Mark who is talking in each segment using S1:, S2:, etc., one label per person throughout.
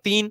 S1: 3,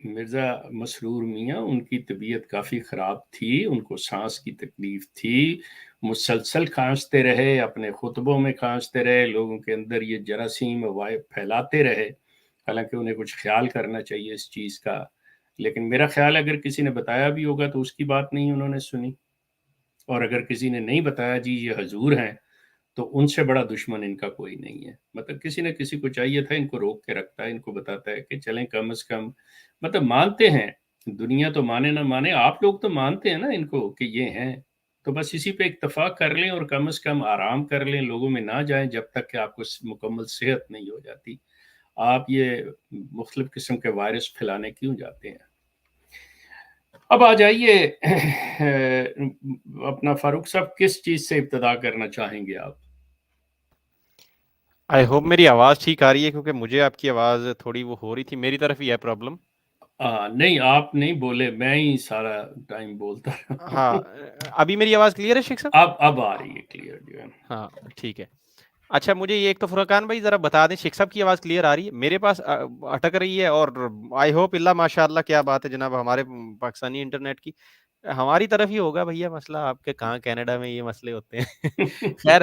S2: مرزا مسرور میاں، ان کی طبیعت کافی خراب تھی، ان کو سانس کی تکلیف تھی، مسلسل کھانستے رہے، اپنے خطبوں میں کھانستے رہے، لوگوں کے اندر یہ جراثیم وبائیں پھیلاتے رہے، حالانکہ انہیں کچھ خیال کرنا چاہیے اس چیز کا، لیکن میرا خیال اگر کسی نے بتایا بھی ہوگا تو اس کی بات نہیں انہوں نے سنی، اور اگر کسی نے نہیں بتایا جی یہ حضور ہیں، تو ان سے بڑا دشمن ان کا کوئی نہیں ہے. مطلب کسی نہ کسی کو چاہیے تھا ان کو روک کے رکھتا ہے، ان کو بتاتا ہے کہ چلیں کم از کم، مطلب مانتے ہیں، دنیا تو مانے نہ مانے، آپ لوگ تو مانتے ہیں نا ان کو کہ یہ ہیں، تو بس اسی پہ اکتفا کر لیں اور کم از کم آرام کر لیں، لوگوں میں نہ جائیں جب تک کہ آپ کو مکمل صحت نہیں ہو جاتی. آپ یہ مختلف قسم کے وائرس پھیلانے کیوں جاتے ہیں؟ اب آ جائیے اپنا فاروق صاحب، کس چیز سے ابتدا کرنا چاہیں گے آپ؟
S1: آئی ہوپ میری آواز ٹھیک آ رہی ہے، کیونکہ مجھے آپ کی آواز تھوڑی وہ ہو رہی تھی، میری طرف ہی ہے پرابلم.
S2: نہیں آپ نہیں بولے، میں ہی سارا ٹائم بولتا رہا
S1: ہاں،
S2: ہوں.
S1: ابھی میری آواز کلیئر ہے شیخ صاحب؟
S2: اب آ رہی ہے کلیئر جو ہے.
S1: ہاں ٹھیک ہے. اچھا مجھے یہ ایک تو فرقان بھائی ذرا بتا دیں، شیخ صاحب کی آواز کلیئر آ رہی ہے؟ میرے پاس اٹک رہی ہے، اور آئی ہوپ اللہ ماشاء اللہ، کیا بات ہے جناب ہمارے پاکستانی انٹرنیٹ کی. ہماری طرف ہی ہوگا بھیا مسئلہ، آپ کے کہاں کینیڈا میں یہ مسئلے ہوتے ہیں. خیر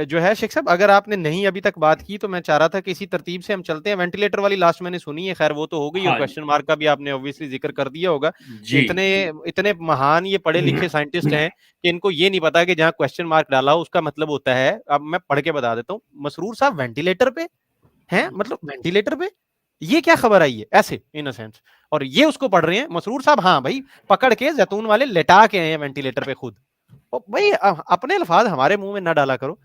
S1: جو ہے شیخ صاحب، اگر آپ نے نہیں ابھی تک بات کی تو میں چاہ رہا تھا کہ اسی ترتیب سے ہم چلتے ہیں. وینٹیلیٹر والی لاسٹ میں نے سنی ہے، خیر وہ تو ہو گئی، اور
S2: ہاں
S1: کوشچن مارک کا بھی آپ نے obviously ذکر کر دیا ہوگا کہ
S2: جی
S1: اتنے مہان یہ پڑھے لکھے سائنٹسٹ ہیں کہ ان کو یہ نہیں پتا کہ جہاں کوشچن مارک ڈالا ہو اس کا مطلب ہوتا ہے. اب میں پڑھ کے بتا دیتا ہوں. مسرور صاحب وینٹیلیٹر پہ ہیں، مطلب وینٹیلیٹر پہ یہ کیا خبر آئی ہے ایسے ان اے سینس، اور یہ اس کو پڑھ رہے ہیں مسرور صاحب. ہاں بھائی، پکڑ کے زیتون والے لٹا کے ہیں وینٹیلیٹر پہ خود. بھائی اپنے الفاظ ہمارے منہ میں نہ ڈالا کرو.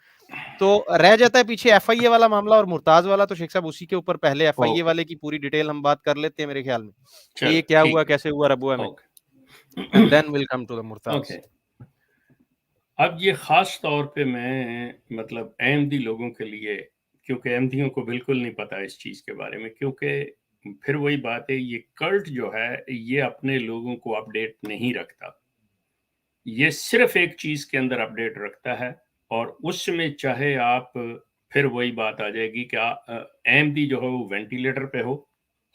S1: تو رہ جاتا ہے پیچھے ایف آئی اے والا معاملہ اور مرتاز والا. تو شیخ صاحب اسی کے اوپر پہلے ایف آئی اے
S2: اوکے،
S1: کہ پوری ڈیٹیل ہم بات کر لیتے ہیں میرے خیال میں، کہ
S2: چلو
S1: یہ کیا ہوا،
S2: ٹھیک ہے.
S1: کیسے ہوا ربوہ میں،
S2: okay
S1: and then will come to the مرتاز.
S2: اوکے. اب یہ خاص طور پہ میں مطلب احمدی لوگوں کے لیے، کیونکہ احمدیوں کو بالکل نہیں پتا اس چیز کے بارے میں، کیونکہ پھر وہی بات ہے، یہ کلٹ جو ہے یہ اپنے لوگوں کو اپڈیٹ نہیں رکھتا، یہ صرف ایک چیز کے اندر اپڈیٹ رکھتا ہے، اور اس میں چاہے آپ، پھر وہی بات آ جائے گی کہ احمدی جو ہو وہ وینٹیلیٹر پہ ہو،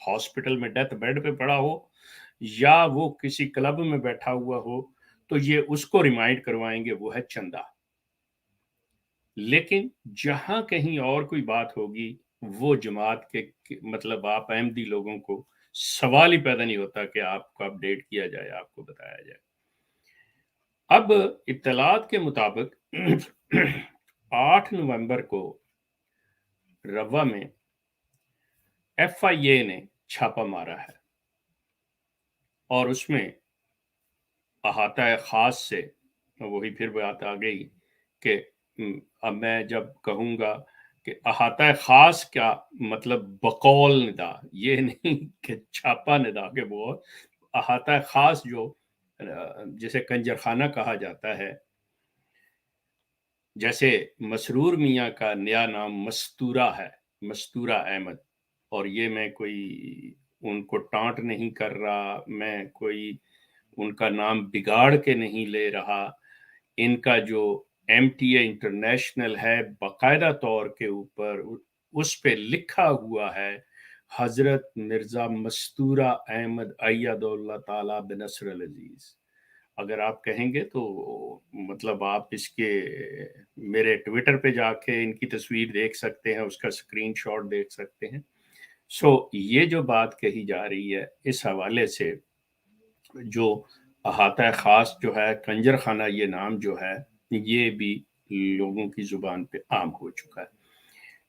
S2: ہاسپٹل میں ڈیتھ بیڈ پہ پڑا ہو، یا وہ کسی کلب میں بیٹھا ہوا ہو، تو یہ اس کو ریمائنڈ کروائیں گے وہ ہے چندہ. لیکن جہاں کہیں اور کوئی بات ہوگی، وہ جماعت کے مطلب آپ احمدی لوگوں کو سوال ہی پیدا نہیں ہوتا کہ آپ کو اپڈیٹ کیا جائے، آپ کو بتایا جائے. اب اطلاعات کے مطابق 8 نومبر کو روا میں ایف آئی اے نے چھاپا مارا ہے، اور اس میں احاطہ خاص سے وہی پھر بات آ گئی کہ اب میں جب کہوں گا کہ احاطہ خاص کیا مطلب، بقول ندا، یہ نہیں کہ چھاپا ندا کے بول، احاطہ خاص جو جسے کنجر خانہ کہا جاتا ہے. جیسے مسرور میاں کا نیا نام مستورہ ہے، مستورہ احمد، اور یہ میں کوئی ان کو ٹانٹ نہیں کر رہا، میں کوئی ان کا نام بگاڑ کے نہیں لے رہا. ان کا جو ایم ٹی اے انٹرنیشنل ہے باقاعدہ طور کے اوپر اس پہ لکھا ہوا ہے حضرت مرزا مستورہ احمد اید اللہ تعالی بنصر العزیز. اگر آپ کہیں گے تو مطلب آپ اس کے میرے ٹویٹر پہ جا کے ان کی تصویر دیکھ سکتے ہیں، اس کا اسکرین شاٹ دیکھ سکتے ہیں. سو یہ جو بات کہی جا رہی ہے اس حوالے سے، جو احاطہ خاص جو ہے، کنجر خانہ یہ نام جو ہے، یہ بھی لوگوں کی زبان پہ عام ہو چکا ہے.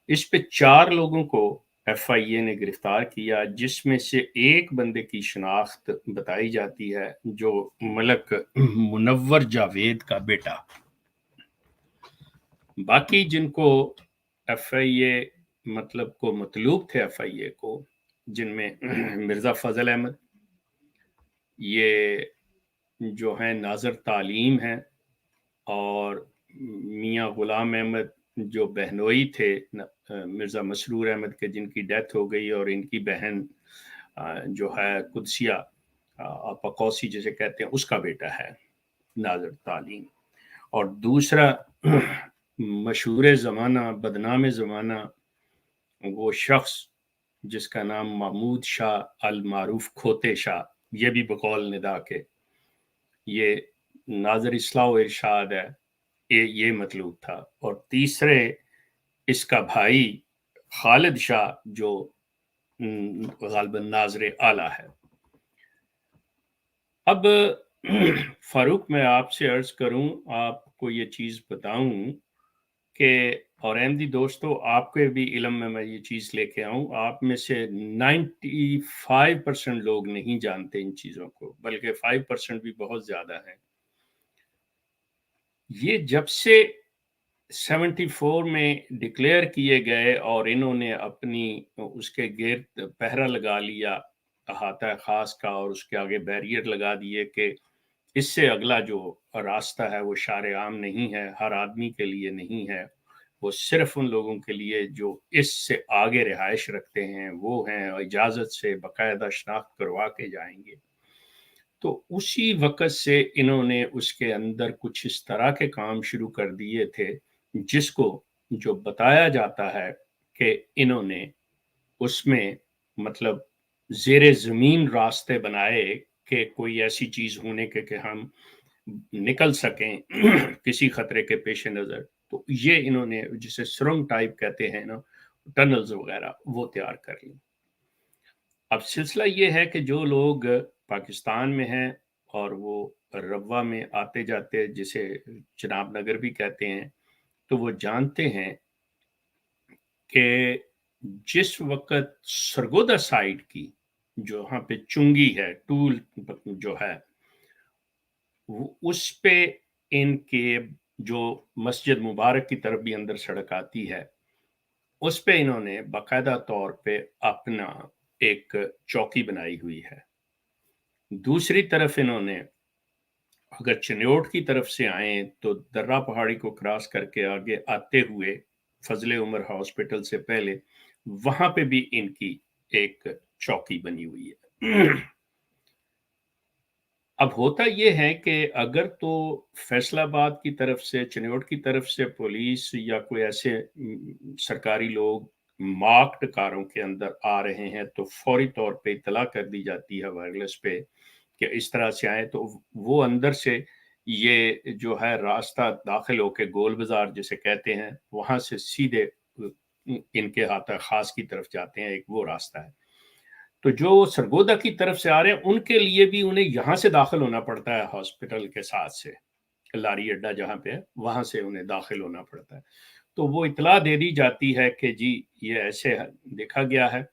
S2: اس پہ 4 لوگوں کو ایف آئی اے نے گرفتار کیا، جس میں سے ایک بندے کی شناخت بتائی جاتی ہے جو ملک منور جاوید کا بیٹا. باقی جن کو ایف آئی اے مطلب کو مطلوب تھے ایف آئی اے کو، جن میں مرزا فضل احمد، یہ جو ہیں ناظر تعلیم ہیں، اور میاں غلام احمد جو بہنوئی تھے مرزا مسرور احمد کے، جن کی ڈیتھ ہو گئی، اور ان کی بہن جو ہے قدسیہ آپا قوسی جسے کہتے ہیں، اس کا بیٹا ہے ناظر تعلیم. اور دوسرا مشہور زمانہ، بدنام زمانہ وہ شخص جس کا نام محمود شاہ المعروف کھوتے شاہ، یہ بھی بقول ندا کے یہ ناظر اصلاح و ارشاد ہے، یہ مطلوب تھا۔ اور تیسرے اس کا بھائی خالد شاہ جو غالباً ناظر اعلیٰ ہے۔ اب فاروق میں آپ سے عرض کروں، آپ کو یہ چیز بتاؤں کہ اور احمدی دوستو آپ کے بھی علم میں یہ چیز لے کے آؤں، آپ میں سے 95% لوگ نہیں جانتے ان چیزوں کو، بلکہ 5% بھی بہت زیادہ ہیں۔ یہ جب سے 74 میں ڈکلیئر کیے گئے اور انہوں نے اپنی اس کے گرد پہرا لگا لیا احاطہ خاص کا، اور اس کے آگے بیریئر لگا دیے کہ اس سے اگلا جو راستہ ہے وہ شارع عام نہیں ہے، ہر آدمی کے لیے نہیں ہے، وہ صرف ان لوگوں کے لیے جو اس سے آگے رہائش رکھتے ہیں وہ ہیں، اجازت سے باقاعدہ شناخت کروا کے جائیں گے۔ تو اسی وقت سے انہوں نے اس کے اندر کچھ اس طرح کے کام شروع کر دیے تھے جس کو جو بتایا جاتا ہے کہ انہوں نے اس میں مطلب زیر زمین راستے بنائے کہ کوئی ایسی چیز ہونے کے کہ ہم نکل سکیں کسی خطرے کے پیش نظر، تو یہ انہوں نے جسے سرنگ ٹائپ کہتے ہیں نا، ٹنلز وغیرہ، وہ تیار کر لی۔ اب سلسلہ یہ ہے کہ جو لوگ پاکستان میں ہیں اور وہ روا میں آتے جاتے جسے چناب نگر بھی کہتے ہیں، تو وہ جانتے ہیں کہ جس وقت سرگودا سائٹ کی جو وہاں پہ چنگی ہے ٹول جو ہے اس پہ ان کے جو مسجد مبارک کی طرف بھی اندر سڑک آتی ہے، اس پہ انہوں نے باقاعدہ طور پہ اپنا ایک چوکی بنائی ہوئی ہے۔ دوسری طرف انہوں نے اگر چنیوٹ کی طرف سے آئیں تو درہ پہاڑی کو کراس کر کے آگے آتے ہوئے فضل عمر ہاسپٹل سے پہلے وہاں پہ بھی ان کی ایک چوکی بنی ہوئی ہے۔ اب ہوتا یہ ہے کہ اگر تو فیصل آباد کی طرف سے، چنیوٹ کی طرف سے پولیس یا کوئی ایسے سرکاری لوگ مارکڈ کاروں کے اندر آ رہے ہیں تو فوری طور پہ اطلاع کر دی جاتی ہے وائرلیس پہ کہ اس طرح سے آئیں، تو وہ اندر سے یہ جو ہے راستہ داخل ہو کے گول بازار جسے کہتے ہیں وہاں سے سیدھے ان کے احاطہ خاص کی طرف جاتے ہیں، ایک وہ راستہ ہے۔ تو جو سرگودا کی طرف سے آ رہے ہیں ان کے لیے بھی انہیں یہاں سے داخل ہونا پڑتا ہے، ہاسپٹل کے ساتھ سے لاری اڈا جہاں پہ ہے وہاں سے انہیں داخل ہونا پڑتا ہے۔ تو وہ اطلاع دے دی جاتی ہے کہ جی یہ ایسے دیکھا گیا ہے،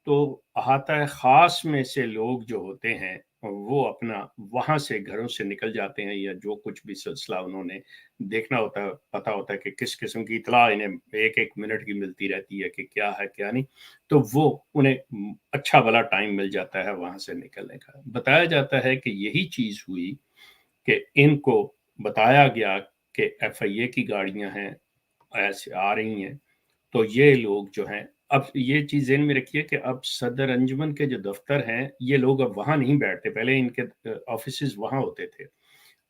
S2: تو احاطہ خاص میں سے لوگ جو ہوتے ہیں وہ اپنا وہاں سے گھروں سے نکل جاتے ہیں، یا جو کچھ بھی سلسلہ انہوں نے دیکھنا ہوتا ہے، پتا ہوتا ہے کہ کس قسم کی اطلاع انہیں ایک ایک منٹ کی ملتی رہتی ہے کہ کیا ہے کیا نہیں، تو وہ انہیں اچھا بھلا ٹائم مل جاتا ہے وہاں سے نکلنے کا۔ بتایا جاتا ہے کہ یہی چیز ہوئی کہ ان کو بتایا گیا کہ ایف آئی اے کی گاڑیاں ہیں ایسے آ رہی ہیں، تو یہ لوگ جو ہیں، اب یہ چیز ذہن میں رکھیے کہ اب صدر انجمن کے جو دفتر ہیں یہ لوگ اب وہاں نہیں بیٹھتے، پہلے ان کے آفیسز وہاں ہوتے تھے،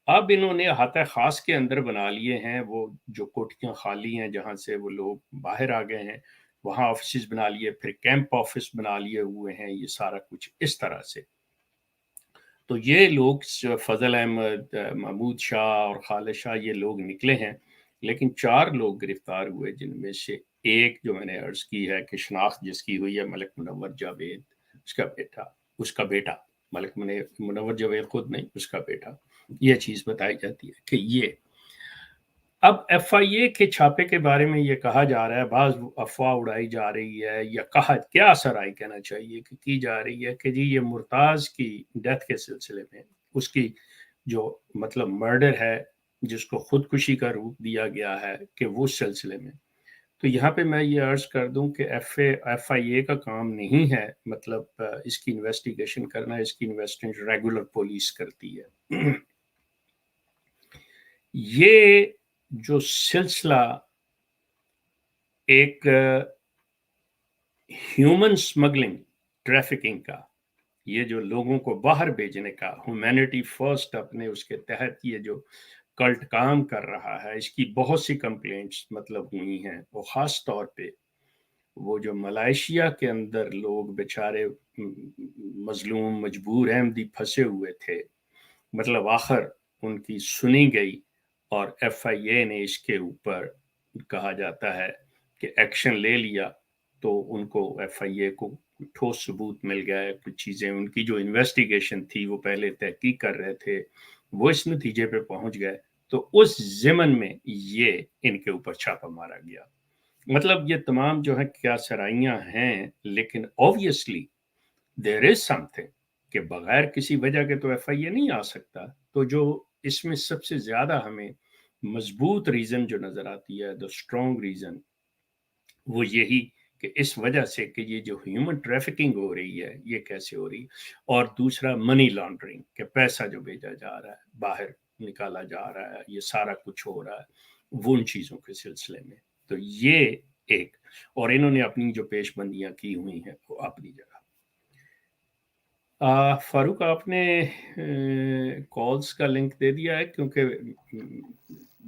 S2: اب انہوں نے احاطہ خاص کے اندر بنا لیے ہیں، وہ جو کوٹیاں خالی ہیں جہاں سے وہ لوگ باہر آ گئے ہیں وہاں آفیسز بنا لیے، پھر کیمپ آفس بنا لیے ہوئے ہیں، یہ سارا کچھ اس طرح سے۔ تو یہ لوگ فضل احمد، محمود شاہ اور خالد شاہ یہ لوگ نکلے ہیں، لیکن 4 لوگ گرفتار ہوئے، جن میں سے ایک جو میں نے عرض کی ہے کہ شناخت جس کی ہوئی ہے ملک منور جاوید، اس کا بیٹا ملک منور جاوید خود نہیں، اس کا بیٹا، یہ چیز بتائی جاتی ہے کہ یہ اب ایف آئی اے کے چھاپے کے بارے میں یہ کہا جا رہا ہے، بعض افواہ اڑائی جا رہی ہے یا کیا سرائی کہنا چاہیے کہ کی جا رہی ہے کہ جی یہ مرتاز کی ڈیتھ کے سلسلے میں اس کی جو مطلب مرڈر ہے جس کو خودکشی کا روپ دیا گیا ہے کہ وہ سلسلے میں، تو یہاں پہ میں یہ عرض کر دوں کہ ایف آئی اے کا کام نہیں ہے مطلب اس کی انویسٹیگیشن کرنا، اس کی انویسٹیگیشن ریگولر پولیس کرتی ہے۔ یہ جو سلسلہ ایک ہیومن سمگلنگ، ٹریفکنگ کا، یہ جو لوگوں کو باہر بھیجنے کا ہیومینٹی فرسٹ اپنے اس کے تحت یہ جو کلٹ کام کر رہا ہے، اس کی بہت سی کمپلینٹس مطلب ہوئی ہیں، وہ خاص طور پہ وہ جو ملائیشیا کے اندر لوگ بیچارے مظلوم مجبور احمدی پھنسے ہوئے تھے، مطلب آخر ان کی سنی گئی اور ایف آئی اے نے اس کے اوپر کہا جاتا ہے کہ ایکشن لے لیا، تو ان کو ایف آئی اے کو ٹھوس ثبوت مل گیا ہے، کچھ چیزیں ان کی جو انویسٹیگیشن تھی وہ پہلے تحقیق کر رہے تھے وہ اس نتیجے پہ پہنچ گئے، تو اس ضمن میں یہ ان کے اوپر چھاپا مارا گیا۔ مطلب یہ تمام جو ہے کیا سرائیاں ہیں، لیکن obviously there is something کہ بغیر کسی وجہ کے تو ایف آئی اے نہیں آ سکتا۔ تو جو اس میں سب سے زیادہ ہمیں مضبوط ریزن جو نظر آتی ہے، the strong ریزن، وہ یہی کہ اس وجہ سے کہ یہ جو ہیومن ٹریفکنگ ہو رہی ہے یہ کیسے ہو رہی ہے، اور دوسرا منی لانڈرنگ کہ پیسہ جو بھیجا جا رہا ہے باہر نکالا جا رہا ہے، یہ سارا کچھ ہو رہا ہے وہ ان چیزوں کے سلسلے میں۔ تو یہ ایک، اور انہوں نے اپنی جو پیش بندیاں کی ہوئی ہیں وہ اپنی جگہ۔ فاروق آپ نے کالز کا لنک دے دیا ہے، کیونکہ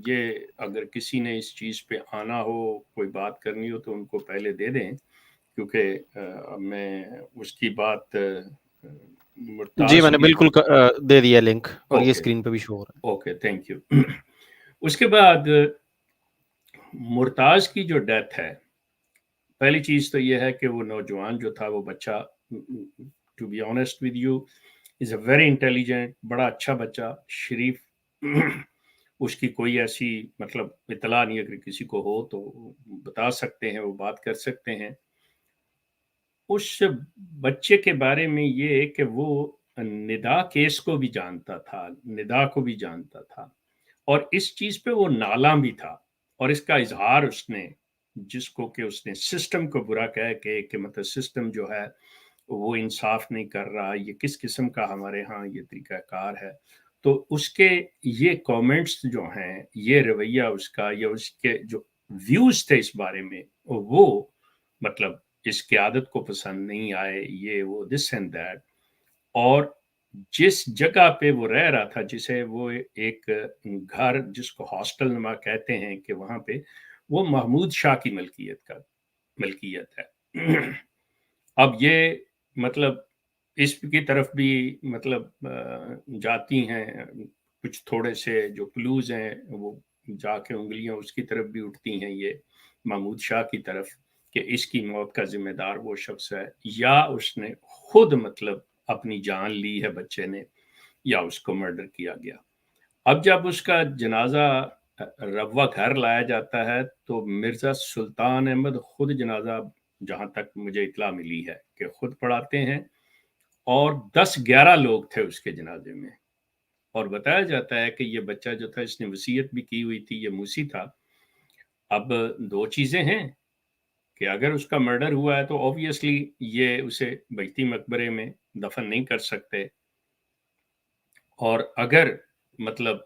S2: یہ اگر کسی نے اس چیز پہ آنا ہو، کوئی بات کرنی ہو تو ان کو پہلے دے دیں، کیونکہ میں اس کی بات
S1: جی
S2: مرتاز
S1: میں نے
S2: کی،
S1: بالکل دے دیا لنک، اور یہ
S2: اوکے
S1: اسکرین پہ بھی شو ہو رہا ہے۔
S2: Okay thank you. اس کے بعد مرتاز کی جو ڈیتھ ہے، پہلی چیز تو یہ ہے کہ وہ نوجوان جو تھا، وہ بچہ to be honest with you is a very intelligent, بڑا اچھا بچہ، شریف، اس کی کوئی ایسی مطلب اطلاع نہیں، اگر کسی کو ہو تو بتا سکتے ہیں، وہ بات کر سکتے ہیں۔ اس بچے کے بارے میں یہ کہ وہ ندا کیس کو بھی جانتا تھا، ندا کو بھی جانتا تھا، اور اس چیز پہ وہ نالاں بھی تھا، اور اس کا اظہار اس نے، جس کو کہ اس نے سسٹم کو برا کہہ کے کہ مطلب سسٹم جو ہے وہ انصاف نہیں کر رہا، یہ کس قسم کا ہمارے ہاں یہ طریقہ کار ہے، تو اس کے یہ کامنٹس جو ہیں، یہ رویہ اس کا، یا اس کے جو ویوز تھے اس بارے میں، وہ مطلب اس قیادت کو پسند نہیں آئے، یہ وہ دس اینڈ دیٹ۔ اور جس جگہ پہ وہ رہ رہا تھا، جسے وہ ایک گھر جس کو ہاسٹل نما کہتے ہیں، کہ وہاں پہ وہ محمود شاہ کی ملکیت ہے۔ اب یہ مطلب اس کی طرف بھی مطلب جاتی ہیں کچھ تھوڑے سے جو کلوز ہیں، وہ جا کے انگلیاں اس کی طرف بھی اٹھتی ہیں، یہ محمود شاہ کی طرف، کہ اس کی موت کا ذمہ دار وہ شخص ہے، یا اس نے خود مطلب اپنی جان لی ہے بچے نے، یا اس کو مرڈر کیا گیا۔ اب جب اس کا جنازہ روا گھر لایا جاتا ہے تو مرزا سلطان احمد خود جنازہ، جہاں تک مجھے اطلاع ملی ہے، کہ خود پڑھاتے ہیں، اور 10-11 لوگ تھے اس کے جنازے میں، اور بتایا جاتا ہے کہ یہ بچہ جو تھا اس نے وصیت بھی کی ہوئی تھی، یہ موسی تھا۔ اب دو چیزیں ہیں کہ اگر اس کا مرڈر ہوا ہے تو obviously یہ اسے بیتی مقبرے میں دفن نہیں کر سکتے، اور اگر مطلب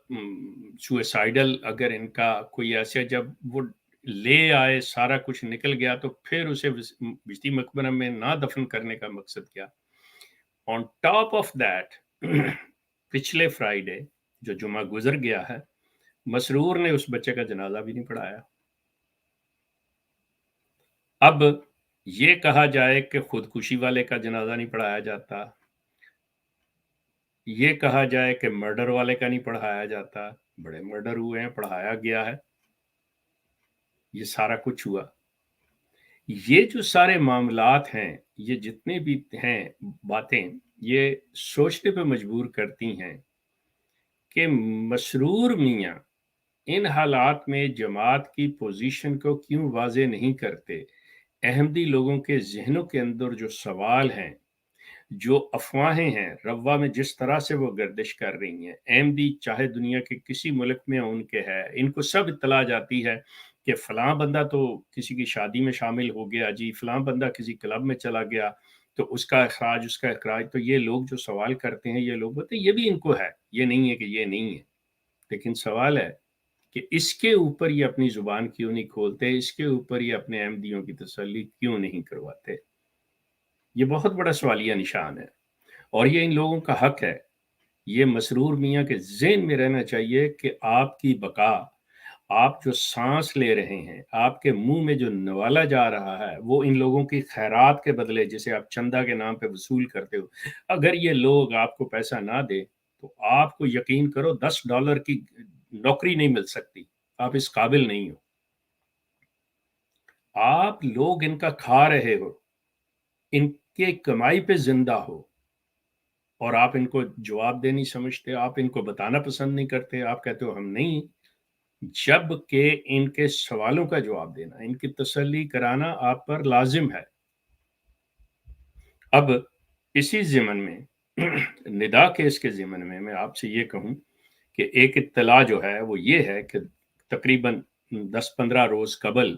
S2: سوئسائڈل اگر ان کا کوئی ایسے جب وہ لے آئے سارا کچھ نکل گیا، تو پھر اسے بیتی مقبرہ میں نہ دفن کرنے کا مقصد کیا؟ آن ٹاپ آف دیٹ پچھلے فرائیڈے جو جمعہ گزر گیا ہے، مسرور نے اس بچے کا جنازہ بھی نہیں پڑھایا۔ اب یہ کہا جائے کہ خودکشی والے کا جنازہ نہیں پڑھایا جاتا، یہ کہا جائے کہ مرڈر والے کا نہیں پڑھایا جاتا، بڑے مرڈر ہوئے ہیں، پڑھایا گیا ہے، یہ سارا کچھ ہوا۔ یہ جو سارے معاملات ہیں، یہ جتنے بھی ہیں باتیں، یہ سوچنے پہ مجبور کرتی ہیں کہ مسرور میاں ان حالات میں جماعت کی پوزیشن کو کیوں واضح نہیں کرتے؟ احمدی لوگوں کے ذہنوں کے اندر جو سوال ہیں، جو افواہیں ہیں، روا میں جس طرح سے وہ گردش کر رہی ہیں، احمدی چاہے دنیا کے کسی ملک میں ان کے ہے، ان کو سب اطلاع جاتی ہے کہ فلاں بندہ تو کسی کی شادی میں شامل ہو گیا جی، فلاں بندہ کسی کلب میں چلا گیا، تو اس کا اخراج، تو یہ لوگ جو سوال کرتے ہیں، یہ لوگ بولتے ہیں یہ بھی ان کو ہے، یہ نہیں ہے کہ یہ نہیں ہے، لیکن سوال ہے کہ اس کے اوپر یہ اپنی زبان کیوں نہیں کھولتے، اس کے اوپر یہ اپنے احمدیوں کی تسلی کیوں نہیں کرواتے؟ یہ بہت بڑا سوالیہ نشان ہے، اور یہ ان لوگوں کا حق ہے۔ یہ مسرور میاں کے ذہن میں رہنا چاہیے کہ آپ کی بقا، آپ جو سانس لے رہے ہیں، آپ کے منہ میں جو نوالا جا رہا ہے، وہ ان لوگوں کی خیرات کے بدلے جسے آپ چندہ کے نام پہ وصول کرتے ہو، اگر یہ لوگ آپ کو پیسہ نہ دے تو آپ کو یقین کرو $10 کی نوکری نہیں مل سکتی، آپ اس قابل نہیں ہو، آپ لوگ ان کا کھا رہے ہو، ان کے کمائی پہ زندہ ہو، اور آپ ان کو جواب دے نہیں سمجھتے، آپ ان کو بتانا پسند نہیں کرتے، آپ کہتے ہو ہم نہیں، جب کہ ان کے سوالوں کا جواب دینا، ان کی تسلی کرانا آپ پر لازم ہے۔ اب اسی ضمن میں ندا کیس کے ضمن میں آپ سے یہ کہوں کہ ایک اطلاع جو ہے وہ یہ ہے کہ تقریباً 10-15 روز قبل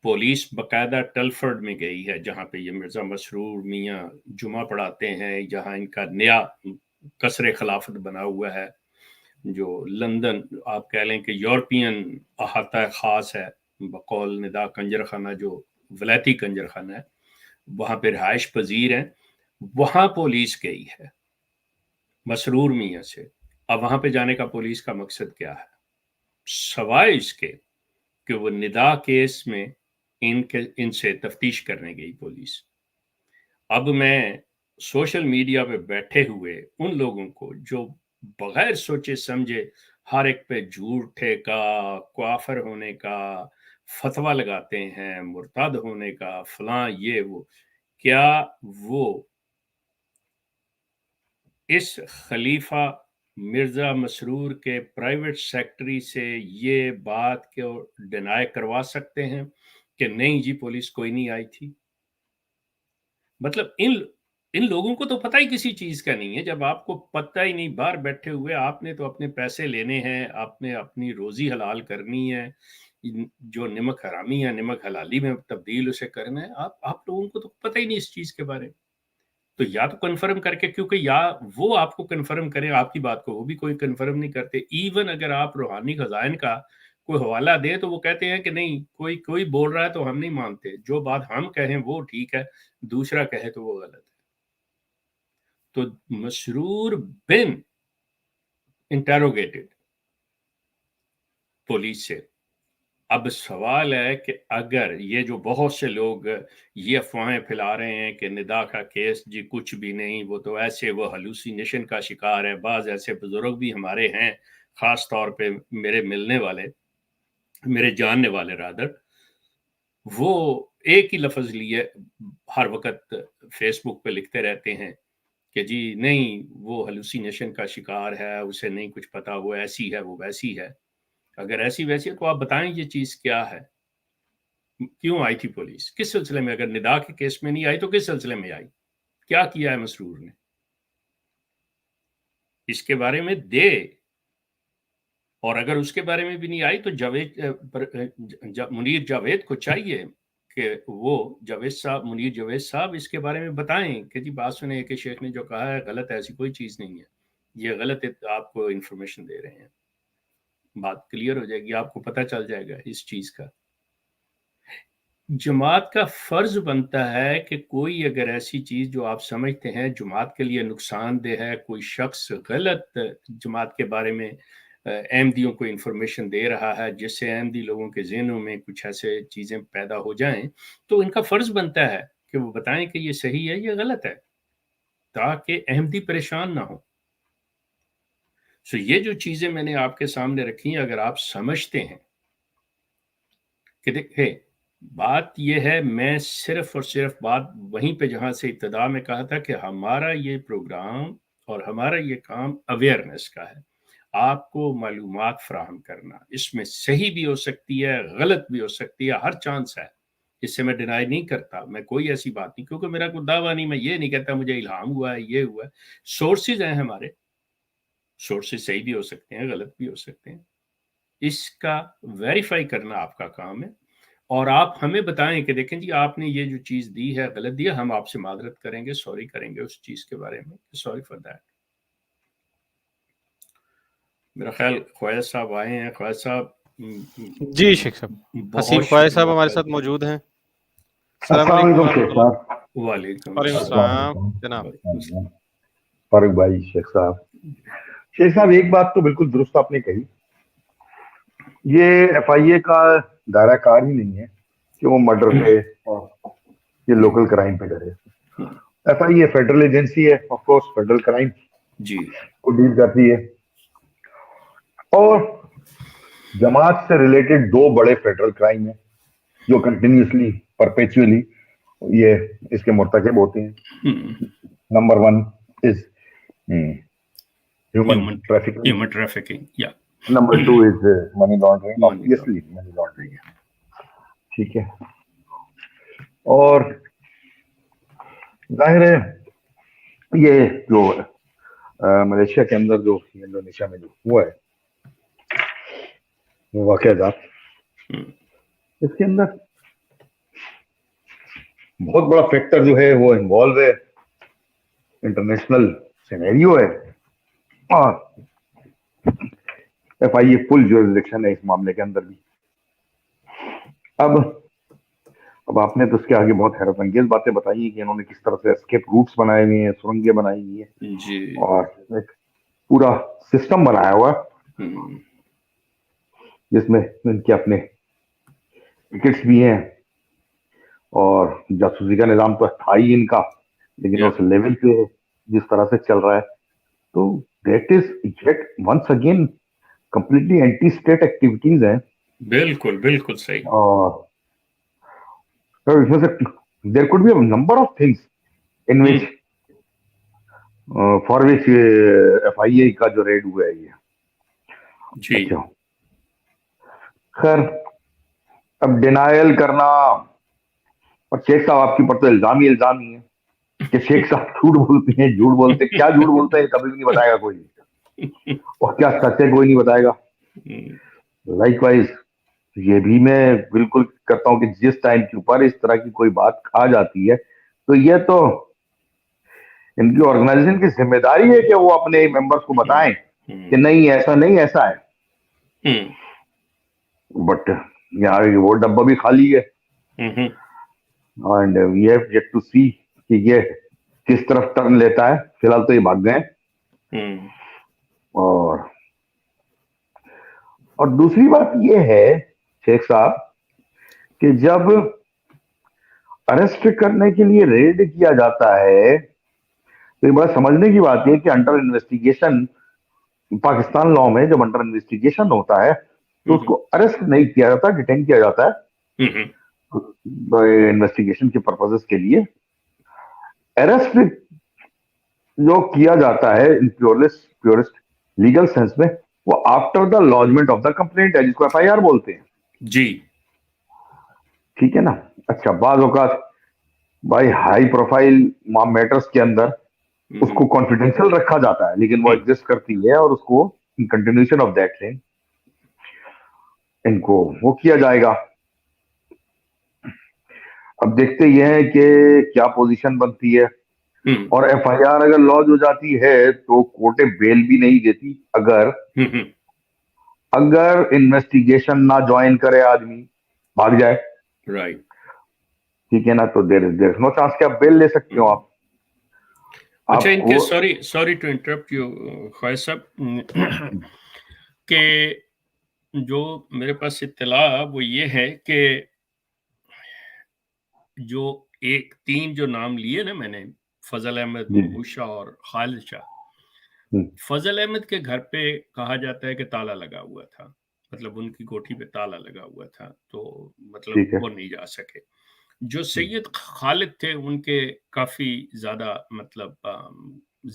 S2: پولیس باقاعدہ ٹلفرڈ میں گئی ہے، جہاں پہ یہ مرزا مسرور میاں جمعہ پڑھاتے ہیں، جہاں ان کا نیا قصر خلافت بنا ہوا ہے، جو لندن آپ کہہ لیں کہ یورپین احاطہ خاص ہے، بقول ندا کنجر خانہ جو ولایتی کنجر خانہ ہے، وہاں پہ رہائش پذیر ہیں، وہاں پولیس گئی ہے مسرور میاں سے۔ اب وہاں پہ جانے کا پولیس کا مقصد کیا ہے؟ سوائے اس کے کہ وہ ندا کیس میں ان سے تفتیش کرنے گئی پولیس۔ اب میں سوشل میڈیا پہ بیٹھے ہوئے ان لوگوں کو جو بغیر سوچے سمجھے ہر ایک پہ جھوٹے کا، کافر ہونے کا فتویٰ لگاتے ہیں، مرتد ہونے کا، فلاں یہ وہ، کیا وہ اس خلیفہ مرزا مسرور کے پرائیویٹ سیکٹری سے یہ بات کو ڈینائی کروا سکتے ہیں کہ نہیں جی پولیس کوئی نہیں آئی تھی؟ مطلب ان لوگوں کو تو پتہ ہی کسی چیز کا نہیں ہے۔ جب آپ کو پتہ ہی نہیں، باہر بیٹھے ہوئے آپ نے تو اپنے پیسے لینے ہیں، آپ نے اپنی روزی حلال کرنی ہے، جو نمک حرامی ہے نمک حلالی میں تبدیل اسے کرنا ہے، آپ لوگوں کو تو پتہ ہی نہیں اس چیز کے بارے میں۔ تو یا تو کنفرم کر کے، کیونکہ یا وہ آپ کو کنفرم کریں آپ کی بات کو، وہ بھی کوئی کنفرم نہیں کرتے۔ ایون اگر آپ روحانی خزائن کا کوئی حوالہ دیں تو وہ کہتے ہیں کہ نہیں، کوئی بول رہا ہے تو ہم نہیں مانتے، جو بات ہم کہیں وہ ٹھیک ہے، دوسرا کہے تو وہ غلط ہے۔ تو مسرور بن انٹروگیٹڈ پولیس سے۔ اب سوال ہے کہ اگر یہ جو بہت سے لوگ یہ افواہیں پھیلا رہے ہیں کہ ندا کا کیس جی کچھ بھی نہیں، وہ تو ایسے وہ ہلوسینیشن کا شکار ہے، بعض ایسے بزرگ بھی ہمارے ہیں، خاص طور پہ میرے ملنے والے، میرے جاننے والے رادر، وہ ایک ہی لفظ لیے ہر وقت فیس بک پہ لکھتے رہتے ہیں کہ جی نہیں وہ ہلوسینیشن کا شکار ہے، اسے نہیں کچھ پتا، وہ ایسی ہے وہ ویسی ہے۔ اگر ایسی ویسی ہے تو آپ بتائیں یہ چیز کیا ہے، کیوں آئی تھی پولیس، کس سلسلے میں؟ اگر ندا کے کیس میں نہیں آئی تو کس سلسلے میں آئی؟ کیا کیا ہے مسرور نے؟ اس کے بارے میں دے، اور اگر اس کے بارے میں بھی نہیں آئی تو منیر جاوید کو چاہیے کہ وہ منیر جاوید صاحب اس کے بارے میں بتائیں کہ جی بات سنیں کہ شیخ نے جو کہا ہے غلط ہے، ایسی کوئی چیز نہیں ہے، یہ غلط آپ کو انفارمیشن دے رہے ہیں۔ بات کلیئر ہو جائے گی، آپ کو پتہ چل جائے گا اس چیز کا۔ جماعت کا فرض بنتا ہے کہ کوئی اگر ایسی چیز جو آپ سمجھتے ہیں جماعت کے لیے نقصان دہ ہے، کوئی شخص غلط جماعت کے بارے میں احمدیوں کو انفارمیشن دے رہا ہے جس سے احمدی لوگوں کے ذہنوں میں کچھ ایسے چیزیں پیدا ہو جائیں، تو ان کا فرض بنتا ہے کہ وہ بتائیں کہ یہ صحیح ہے یہ غلط ہے، تاکہ احمدی پریشان نہ ہو۔ سو یہ جو چیزیں میں نے آپ کے سامنے رکھی ہیں، اگر آپ سمجھتے ہیں کہ دیکھیں بات یہ ہے، میں صرف اور صرف بات وہیں پہ جہاں سے ابتدا میں کہا تھا کہ ہمارا یہ پروگرام اور ہمارا یہ کام اویئرنیس کا ہے، آپ کو معلومات فراہم کرنا، اس میں صحیح بھی ہو سکتی ہے غلط بھی ہو سکتی ہے، ہر چانس ہے، اس سے میں ڈینائی نہیں کرتا، میں کوئی ایسی بات نہیں، کیونکہ میرا کوئی دعویٰ نہیں، میں یہ نہیں کہتا مجھے الہام ہوا ہے یہ ہوا ہے، سورسز ہیں ہمارے، سورسز صحیح بھی ہو سکتے ہیں غلط بھی ہو سکتے ہیں، اس کا ویریفائی کرنا آپ کا کام ہے، اور آپ ہمیں بتائیں کہ دیکھیں جی آپ نے یہ جو چیز دی ہے غلط دی ہے، ہم آپ سے معذرت کریں گے، سوری کریں گے اس چیز کے بارے میں، سوری فار دیٹ۔ میرا خیال خواجہ صاحب آئے ہیں، خواجہ صاحب
S1: جی شیخ صاحب، حسین خواجہ صاحب ہمارے ساتھ موجود ہیں۔ السلام علیکم ورحمۃ اللہ۔
S2: وعلیکم
S1: وعلیکم السلام جناب۔
S3: فاروق بھائی، شیخ صاحب ایک بات تو بالکل درست آپ نے کہی یہ ایف آئی اے کا دائرہ کار ہی نہیں ہے کہ وہ مرڈر پہ اور یہ لوکل کرائم پہ کرے. ایف آئی اے فیڈرل ایجنسی ہے, آف کورس فیڈرل کرائم
S2: جی
S3: کو ڈیل کرتی ہے, اور جماعت سے ریلیٹڈ 2 بڑے فیڈرل کرائم ہیں جو کنٹینیوسلی پرپیچولی یہ اس کے مرتکب ہوتے ہیں. Number 1 is human trafficking,
S2: human trafficking یا
S3: number 2 is money laundering,
S2: money
S3: obviously money laundering ہے. ٹھیک ہے, اور ظاہر ہے یہ جو ملیشیا کے اندر جو انڈونیشیا میں جو ہوا ہے وہ واقعات, اس کے اندر بہت بڑا فیکٹر جو ہے وہ انوالو ہے, انٹرنیشنل سینیریو ہے, اور ایف آئی اے فل جورسڈکشن ہے اس معاملے کے اندر بھی. اب آپ نے تو اس کے آگے بہت حیرت انگیز باتیں بتائی کہ انہوں نے کس طرح سے اسکیپ روٹس بنائے ہوئے ہیں, سرنگیں بنائی ہوئی ہیں,
S2: جی
S3: اور ایک پورا سسٹم بنایا ہوا ہے جس میں ان کے اپنے ٹکٹس بھی ہیں, اور جاسوسی کا نظام تو تھا ہی ان کا, لیکن اس لیول پہ جس طرح سے چل رہا ہے تو that is yet once again completely anti state activities ہیں.
S2: بالکل بالکل صحیح.
S3: اور there could be a number of things in which for which FIA کا جو ریڈ ہوا ہے یہ.
S2: جی
S3: اچھا, خیر اب ڈینائل کرنا, اور شیخ صاحب آپ کے اوپر تو الزام ہی ہے کہ شیخ صاحب جھوٹ بولتے ہیں, جھوٹ بولتے کیا جھوٹ بولتے ہیں کبھی بھی نہیں بتائے گا کوئی, اور کیا سچ ہے کوئی نہیں بتائے گا. لائک وائز یہ بھی میں بالکل کرتا ہوں کہ جس ٹائم کے اوپر اس طرح کی کوئی بات آ جاتی ہے تو یہ تو ان کی آرگنائزیشن کی ذمہ داری ہے کہ وہ اپنے ممبرس کو بتائیں کہ نہیں ایسا نہیں ایسا ہے. بٹ یہاں وہ ڈبہ بھی خالی ہے, and we have yet to see کہ یہ کس طرف ٹرن لیتا ہے. فی الحال تو یہ بھاگ گئے. اور دوسری بات یہ ہے شیخ صاحب کہ جب اریسٹ کرنے کے لیے ریڈ کیا جاتا ہے تو یہ بڑا سمجھنے کی بات ہے کہ انڈر انویسٹیگیشن پاکستان لا میں جب انڈر انویسٹیگیشن ہوتا ہے تو اس کو اریسٹ نہیں کیا جاتا, ڈیٹین کیا جاتا ہے انویسٹیگیشن کے پرپزز کے لیے. اریسٹ جو کیا جاتا ہے پیورسٹ لیگل سینس میں وہ after the lodgement of the complaint ہے جس کو ایف آئی آر بولتے ہیں.
S2: جی
S3: ٹھیک ہے نا. اچھا, بعض اوقات بھائی ہائی پروفائل میٹرز کے اندر اس کو کانفیڈینشیل رکھا جاتا ہے لیکن وہ ایگزسٹ کرتی ہے, اور اس کو in continuation of that thing ان کو وہ کیا جائے گا. اب دیکھتے یہ ہیں کہ کیا پوزیشن بنتی ہے, اور ایف آئی آر اگر لانچ ہو جاتی ہے تو کورٹ بیل بھی نہیں دیتی اگر انویسٹیگیشن نہ جوائن کرے آدمی, بھاگ جائے.
S2: رائٹ.
S3: ٹھیک ہے نا, تو دیر از نو چانس کہ آپ بیل لے سکتے ہو. آپ
S2: اچھا, ان کے سوری ٹو انٹرپٹ یو خواہش صاحب, کہ جو میرے پاس اطلاع وہ یہ ہے کہ جو 3 جو نام لیے نا میں نے, فضل احمد, محمود شاہ اور خالد شاہ. فضل احمد کے گھر پہ کہا جاتا ہے کہ تالا لگا ہوا تھا, مطلب ان کی کوٹھی پہ تالا لگا ہوا تھا, تو مطلب وہ نہیں جا سکے. جو سید خالد تھے ان کے کافی زیادہ مطلب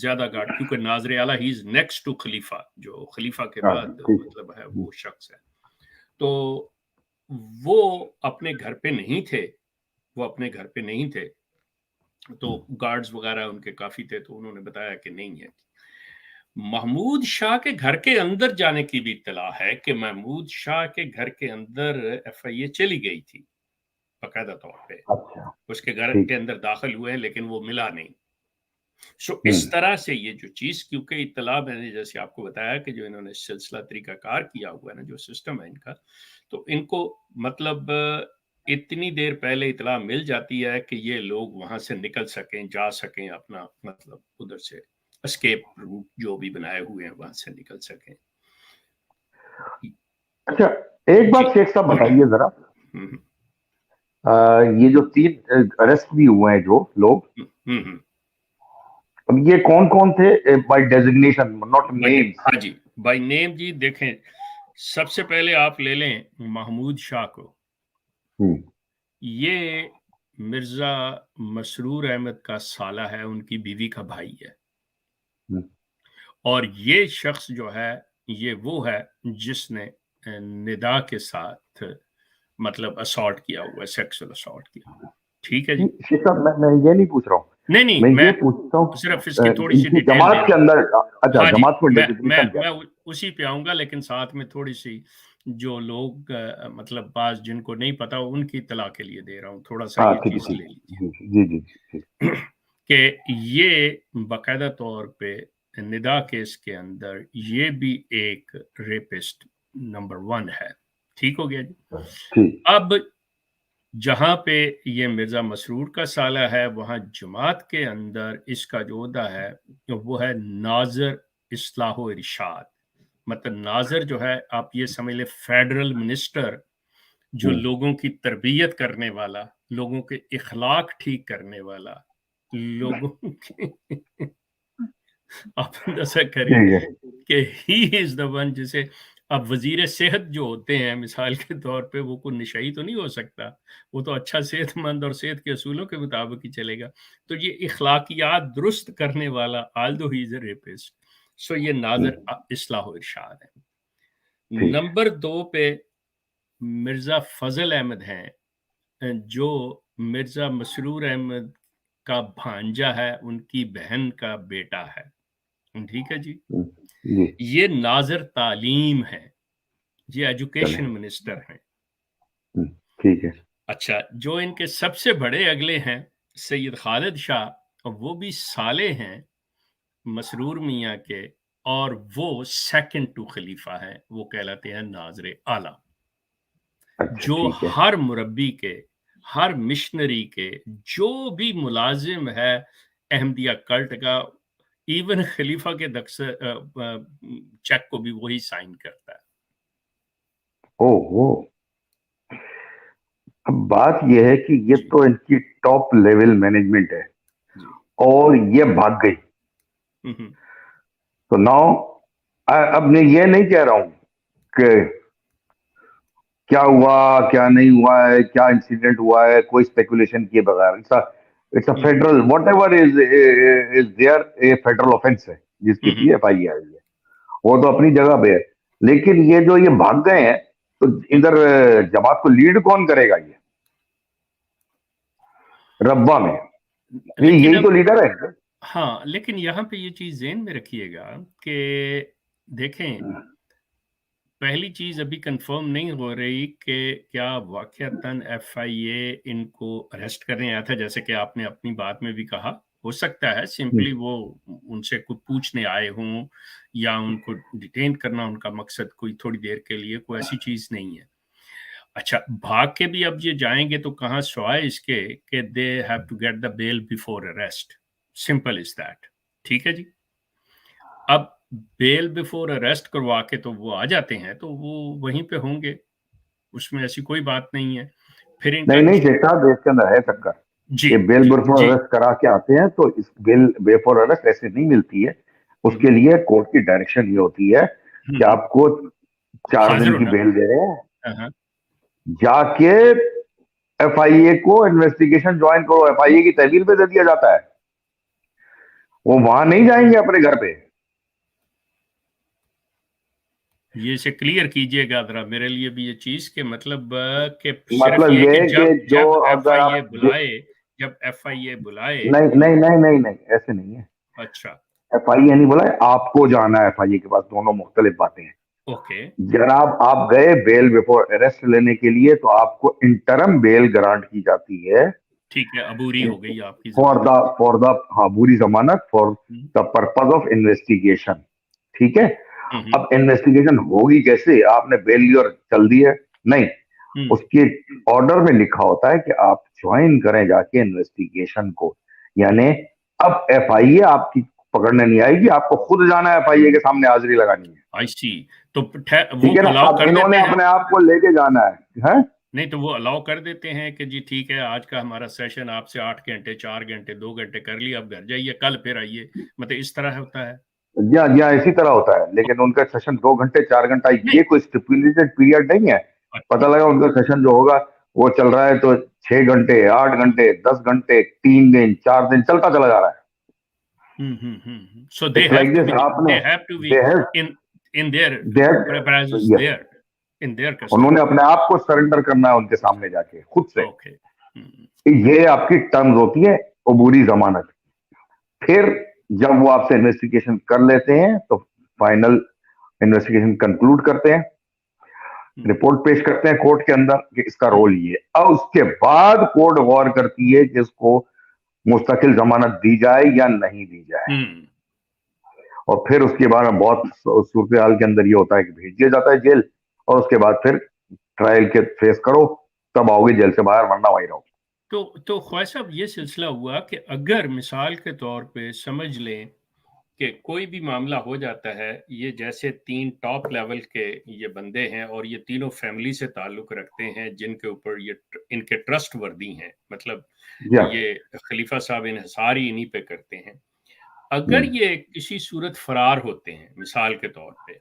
S2: زیادہ گارڈ, کیونکہ ناظر اعلیٰ ہی از نیکسٹ ٹو خلیفہ, جو خلیفہ کے بعد مطلب ہے وہ شخص ہے, تو وہ اپنے گھر پہ نہیں تھے, تو گارڈز وغیرہ ان کے کافی تھے, تو انہوں نے بتایا کہ نہیں ہے. محمود شاہ کے گھر کے اندر جانے کی بھی اطلاع ہے کہ محمود شاہ کے گھر کے اندر ایف آئی اے چلی گئی تھی باقاعدہ طور پہ, اس کے گھر کے اندر داخل ہوئے ہیں لیکن وہ ملا نہیں. اس طرح سے یہ جو چیز, کیونکہ اطلاع میں نے جیسے آپ کو بتایا کہ جو انہوں نے سلسلہ طریقہ کار کیا ہوا ہے نا, جو سسٹم ہے ان کا, تو ان کو مطلب اتنی دیر پہلے اطلاع مل جاتی ہے کہ یہ لوگ وہاں سے نکل سکیں, جا سکیں, اپنا مطلب ادھر سے اسکیپ روٹ جو بھی بنائے ہوئے ہیں وہاں سے نکل سکیں.
S3: اچھا, ایک بات شیخ صاحب بتائیے ذرا، یہ جو 3 اریسٹ بھی ہوئے ہیں جو لوگ، اب یہ کون کون تھے بائی ڈیزگنیشن ناٹ نیم؟
S2: ہاں جی بائی نیم جی دیکھیں، سب سے پہلے آپ لے لیں محمود شاہ کو، یہ مرزا مسرور احمد کا سالہ ہے، ان کی بیوی کا بھائی ہے، اور یہ شخص جو ہے یہ وہ ہے جس نے ندا کے ساتھ مطلب اسالٹ کیا ہوا ہے، سیکسل اسالٹ کیا ہوا ہے. ٹھیک ہے جی،
S3: شیخ صاحب میں یہ نہیں پوچھ رہا ہوں،
S2: نہیں
S3: میں
S2: میں
S3: یہ پوچھتا ہوں
S2: صرف اس کی تھوڑی سی
S3: ان کی
S2: ڈیٹیل
S3: جماعت کے اندر، اچھا
S2: ہاں جی
S3: جماعت میں
S2: میں
S3: ڈیزگنیشن کیا؟
S2: اسی پہ آؤں گا، لیکن ساتھ میں تھوڑی سی جو لوگ مطلب بعض جن کو نہیں پتا ان کی اطلاع کے لیے دے رہا ہوں، تھوڑا سا
S3: ہاں
S2: یہ
S3: ٹھیک
S2: چیز
S3: ہے،
S2: لے لیجیے
S3: جی جی جی،
S2: کہ یہ باقاعدہ طور پہ ندا کیس کے اندر یہ بھی ایک ریپسٹ نمبر 1 ہے. ٹھیک ہو گیا جی. اب جہاں پہ یہ مرزا مسرور کا سالہ ہے، وہاں جماعت کے اندر اس کا جو عہدہ ہے وہ ہے ناظر اصلاح و ارشاد. مطلب ناظر جو ہے آپ یہ سمجھ لیں فیڈرل منسٹر، جو لوگوں کی تربیت کرنے والا، لوگوں کے اخلاق ٹھیک کرنے والا، لوگوں کے آپ اندازہ کریں کہ ہی از دا ون. جسے اب وزیر صحت جو ہوتے ہیں مثال کے طور پہ، وہ کوئی نشئی تو نہیں ہو سکتا، وہ تو اچھا صحت مند اور صحت کے اصولوں کے مطابق ہی چلے گا. تو یہ اخلاقیات درست کرنے والا آلدو ہی از اے ریپسٹ، سو یہ ناظر اصلاح و ارشاد ہے. نمبر 2 پہ مرزا فضل احمد ہیں، جو مرزا مسرور احمد کا بھانجا ہے، ان کی بہن کا بیٹا ہے. ٹھیک ہے جی. یہ ناظر تعلیم ہے، یہ ایجوکیشن منسٹر ہیں.
S3: ٹھیک ہے.
S2: اچھا، جو ان کے سب سے بڑے اگلے ہیں سید خالد شاہ، وہ بھی سالے ہیں مسرور میاں کے، اور وہ سیکنڈ ٹو خلیفہ ہیں، وہ کہلاتے ہیں ناظر اعلیٰ. جو ہر مربی کے، ہر مشنری کے، جو بھی ملازم ہے احمدیہ کلٹ کا، ایون خلیفہ کے چیک کو بھی وہی سائن کرتا ہے.
S3: اب بات یہ ہے کہ یہ تو ان کی ٹاپ لیول مینجمنٹ ہے اور یہ بھاگ گئی. تو ناؤ اب میں یہ نہیں کہہ رہا ہوں کہ کیا ہوا کیا نہیں ہوا ہے، کیا انسیڈنٹ ہوا ہے، کوئی اسپیکولیشن کیے بغیر. It's a federal whatever is there, a federal offence ہے جس کی PFI آئی ہے، وہ تو اپنی جگہ پہ ہے. لیکن یہ جو یہ بھاگ گئے ہیں تو ادھر جماعت کو لیڈ کون کرے گا؟ یہ ربا میں یہی تو لیڈر ہے.
S2: ہاں، لیکن یہاں پہ یہ چیز ذہن میں رکھیے گا کہ دیکھیں، پہلی چیز ابھی کنفرم نہیں ہو رہی کہ کیا واقعتاً FIA ان کو اریسٹ کرنے آیا تھا، جیسے کہ آپ نے اپنی بات میں بھی کہا. ہو سکتا ہے سمپلی وہ ان سے کچھ پوچھنے آئے ہوں، یا ان کو ڈیٹین کرنا ان کا مقصد کوئی تھوڑی دیر کے لیے، کوئی ایسی چیز نہیں ہے. اچھا، بھاگ کے بھی اب یہ جائیں گے تو کہاں سوائے اس کے کہ they have to get the bail before arrest, simple as that. ٹھیک ہے جی. اب بیل بیفور اریسٹ کروا کے تو وہ آ جاتے ہیں تو وہ وہیں پہ ہوں گے، اس میں ایسی کوئی بات نہیں ہے. پھر
S3: نہیں شیخ صاحب، اس کے اندر ہے چکر.
S2: جی،
S3: بیل بیفور اریسٹ کرا کے آتے ہیں تو اس بیل بیفور اریسٹ ایسے نہیں ملتی ہے. اس کے لیے کورٹ کی ڈائریکشن یہ ہوتی ہے کہ آپ کو 4 دن کی بیل دے رہے ہیں، جا کے FIA کو انویسٹیگیشن جوائن کرو. FIA کی تحویل پہ دے دیا جاتا ہے، وہ وہاں نہیں جائیں گے اپنے گھر پہ.
S2: یہ سے کلیئر کیجئے گا ذرا میرے لیے بھی یہ چیز کہ مطلب کہ
S3: مطلب یہ کہ جو اگر
S2: جب FIA بلائے
S3: نہیں ایسے نہیں ہے.
S2: اچھا،
S3: FIA نہیں بلائے، آپ کو جانا ہے FIA کے پاس. دونوں مختلف باتیں ہیں.
S2: اوکے
S3: جناب آپ گئے بیل بیفور اریسٹ لینے کے لیے تو آپ کو انٹرم بیل گرانٹ کی جاتی ہے.
S2: ٹھیک ہے، عبوری ہو گئی آپ کی
S3: فور دا عبوری ضمانت for the purpose of investigation. ٹھیک ہے. اب انویسٹیگیشن ہوگی کیسے؟ آپ نے بیل لی اور چل دی ہے؟ نہیں، اس کے آرڈر میں لکھا ہوتا ہے کہ آپ جوائن کریں جا کے انویسٹیگیشن کو. یعنی اب FIA آپ کی پکڑنے نہیں آئے گی، آپ کو خود جانا ہے FIA کے سامنے حاضری لگانی ہے.
S2: I see. تو وہ
S3: ٹھیک ہے نا.
S2: الاؤ
S3: اب
S2: کر
S3: انہوں نے
S2: دیتے ہیں.
S3: اپنے آپ کو لے کے جانا ہے.
S2: نہیں تو وہ الاؤ کر دیتے ہیں کہ جی ٹھیک ہے آج کا ہمارا سیشن آپ سے 8 گھنٹے 4 گھنٹے 2 گھنٹے کر لی, اب گھر جائیے, کل پھر آئیے, مطلب اس طرح ہوتا ہے.
S3: جی ہاں جی ہاں, اسی طرح ہوتا ہے. لیکن ان کا سیشن 2 گھنٹے 4 گھنٹہ, یہ کوئی اسٹیپولیٹڈ پیریڈ نہیں ہے. پتہ لگا ان کا سیشن جو ہوگا وہ چل رہا ہے تو 6 گھنٹے 8 گھنٹے 10 گھنٹے 3 دن 4 دن چلتا چلا جا رہا ہے.
S2: So they
S3: It's like
S2: have to
S3: this.
S2: be
S3: they have
S2: in their
S3: they have
S2: premises
S3: yes.
S2: there, in their
S3: انہوں
S2: custody.
S3: نے اپنے آپ کو سرنڈر کرنا ہے ان کے سامنے جا کے خود سے.
S2: Okay.
S3: یہ آپ کی ٹرمز ہوتی ہے عبوری ضمانت. پھر جب وہ آپ سے انویسٹیگیشن کر لیتے ہیں تو فائنل انویسٹیگیشن کنکلوڈ کرتے ہیں, رپورٹ پیش کرتے ہیں کورٹ کے اندر کہ اس کا رول یہ ہے. اور اس کے بعد کورٹ غور کرتی ہے کہ اس کو مستقل ضمانت دی جائے یا نہیں دی جائے. اور پھر اس کے بعد بہت صورتحال کے اندر یہ ہوتا ہے کہ بھیج دیا جاتا ہے جیل, اور اس کے بعد پھر ٹرائل کے فیس کرو, تب آؤ گے جیل سے باہر, ورنہ وہیں رہو.
S2: تو خواجہ صاحب یہ سلسلہ ہوا کہ اگر مثال کے طور پہ سمجھ لیں کہ کوئی بھی معاملہ ہو جاتا ہے, یہ جیسے 3 ٹاپ لیول کے یہ بندے ہیں اور یہ تینوں فیملی سے تعلق رکھتے ہیں جن کے اوپر یہ ان کے ٹرسٹ وردی ہیں, مطلب یہ خلیفہ صاحب انحصاری انہی پہ کرتے ہیں. اگر یہ کسی صورت فرار ہوتے ہیں مثال کے طور پہ